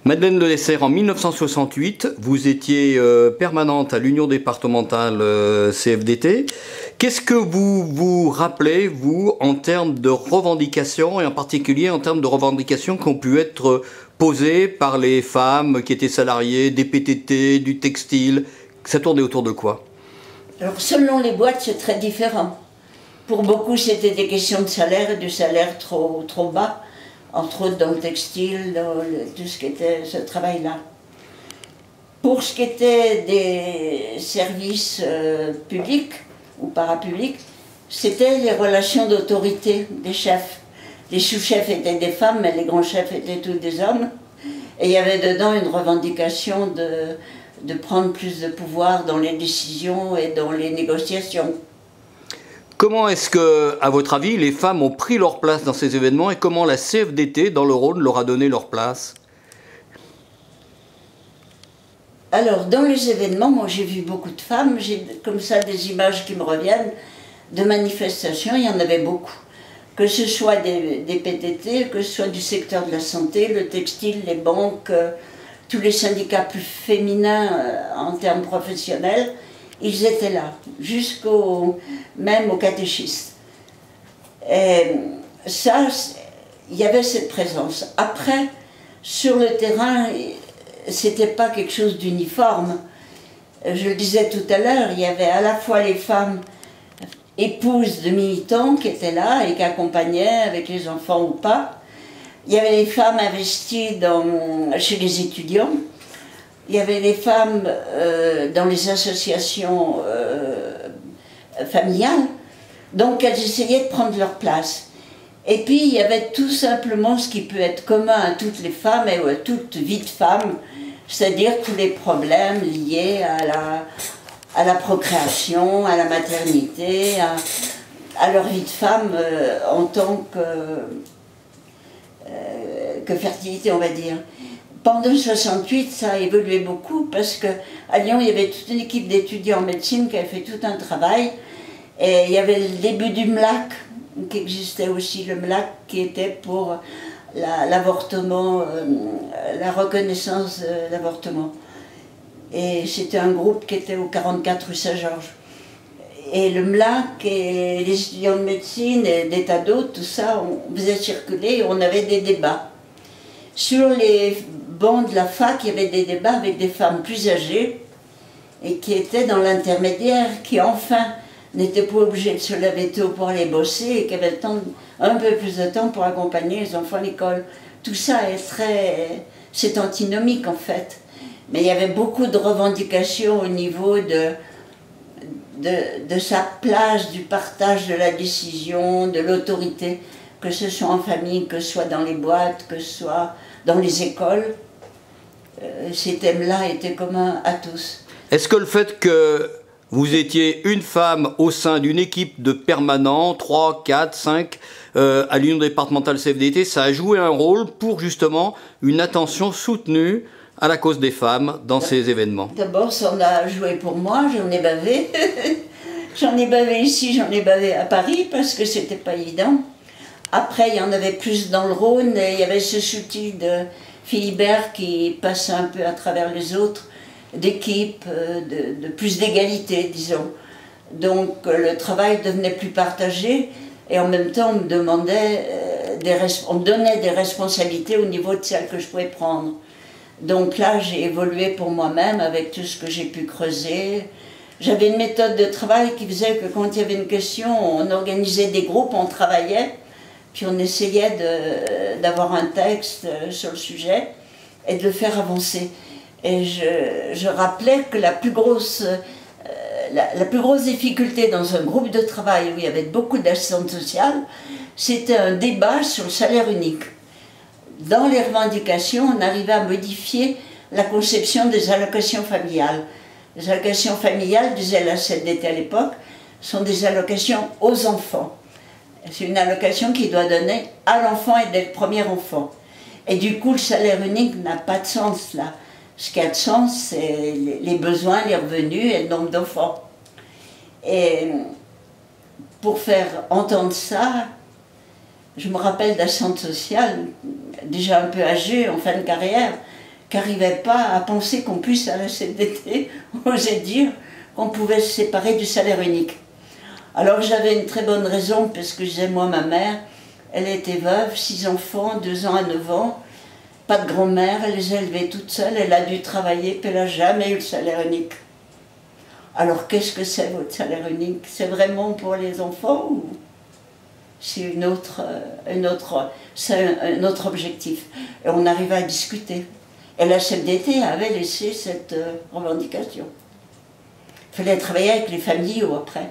Madeleine Le Lesser, en 1968, vous étiez permanente à l'Union départementale CFDT. Qu'est-ce que vous vous rappelez, vous, en termes de revendications, et en particulier en termes de revendications qui ont pu être posées par les femmes qui étaient salariées, des PTT, du textile? Ça tournait autour de quoi? Alors, selon les boîtes, c'est très différent. Pour beaucoup, c'était des questions de salaire et de salaire trop bas, entre autres dans le textile, dans tout ce qui était ce travail-là. Pour ce qui était des services publics ou parapublics, c'était les relations d'autorité des chefs. Les sous-chefs étaient des femmes, mais les grands chefs étaient tous des hommes. Et il y avait dedans une revendication de prendre plus de pouvoir dans les décisions et dans les négociations. Comment est-ce que, à votre avis, les femmes ont pris leur place dans ces événements et comment la CFDT, dans le Rhône, leur a donné leur place? Alors, dans les événements, moi j'ai vu beaucoup de femmes, j'ai comme ça des images qui me reviennent de manifestations, il y en avait beaucoup. Que ce soit des PTT, que ce soit du secteur de la santé, le textile, les banques, tous les syndicats plus féminins en termes professionnels, ils étaient là, même aux catéchistes. Et ça, il y avait cette présence. Après, sur le terrain, c'était pas quelque chose d'uniforme. Je le disais tout à l'heure, il y avait à la fois les femmes épouses de militants qui étaient là et qui accompagnaient avec les enfants ou pas. Il y avait les femmes investies chez les étudiants. Il y avait les femmes dans les associations familiales. Donc elles essayaient de prendre leur place. Et puis il y avait tout simplement ce qui peut être commun à toutes les femmes et à toute vie de femme, c'est-à-dire tous les problèmes liés à la procréation, à la maternité, à leur vie de femme en tant que fertilité, on va dire. Pendant 68, ça a évolué beaucoup parce qu'à Lyon, il y avait toute une équipe d'étudiants en médecine qui avait fait tout un travail. Et il y avait le début du MLAC, qui existait aussi, le MLAC qui était pour l'avortement, la reconnaissance de l'avortement. Et c'était un groupe qui était au 44 rue Saint-Georges. Et le MLAC et les étudiants de médecine et des tas d'autres, tout ça, on faisait circuler et on avait des débats. Sur les bancs de la fac, il y avait des débats avec des femmes plus âgées et qui étaient dans l'intermédiaire, qui enfin n'étaient pas obligées de se lever tôt pour aller bosser et qui avaient le temps, un peu plus de temps pour accompagner les enfants à l'école. Tout ça c'est antinomique en fait. Mais il y avait beaucoup de revendications au niveau de sa place, du partage de la décision, de l'autorité, que ce soit en famille, que ce soit dans les boîtes, que ce soit dans les écoles. Ces thèmes-là étaient communs à tous. Est-ce que le fait que vous étiez une femme au sein d'une équipe de permanents, 3, 4, 5, à l'Union départementale CFDT, ça a joué un rôle pour justement une attention soutenue à la cause des femmes dans ces événements? D'abord, ça en a joué pour moi, j'en ai bavé. J'en ai bavé ici, j'en ai bavé à Paris, parce que c'était pas évident. Après, il y en avait plus dans le Rhône, et il y avait ce soutien de Philibert qui passait un peu à travers les autres, d'équipe, de plus d'égalité, disons. Donc le travail devenait plus partagé, et en même temps, on me donnait des responsabilités au niveau de celles que je pouvais prendre. Donc là, j'ai évolué pour moi-même avec tout ce que j'ai pu creuser. J'avais une méthode de travail qui faisait que quand il y avait une question, on organisait des groupes, on travaillait, puis on essayait d'avoir un texte sur le sujet et de le faire avancer. Et je rappelais que la plus grosse difficulté dans un groupe de travail où il y avait beaucoup d'assistantes sociales, c'était un débat sur le salaire unique. Dans les revendications, on arrivait à modifier la conception des allocations familiales. Les allocations familiales, disait la CFDT à l'époque, sont des allocations aux enfants. C'est une allocation qui doit donner à l'enfant et dès le premier enfant. Et du coup, le salaire unique n'a pas de sens là. Ce qui a de sens, c'est les besoins, les revenus et le nombre d'enfants. Et pour faire entendre ça, je me rappelle d'assistante sociale, déjà un peu âgée, en fin de carrière, qui n'arrivaient pas à penser qu'on puisse à la CFDT oser dire qu'on pouvait se séparer du salaire unique. Alors j'avais une très bonne raison, parce que je disais, moi, ma mère, elle était veuve, 6 enfants, 2 ans à 9 ans, pas de grand-mère, elle les a élevés toute seule, elle a dû travailler, puis elle n'a jamais eu le salaire unique. Alors qu'est-ce que c'est votre salaire unique? C'est vraiment pour les enfants ou c'est c'est un autre objectif? Et on arrivait à discuter. Et la CFDT avait laissé cette revendication. Il fallait travailler avec les familles ou après.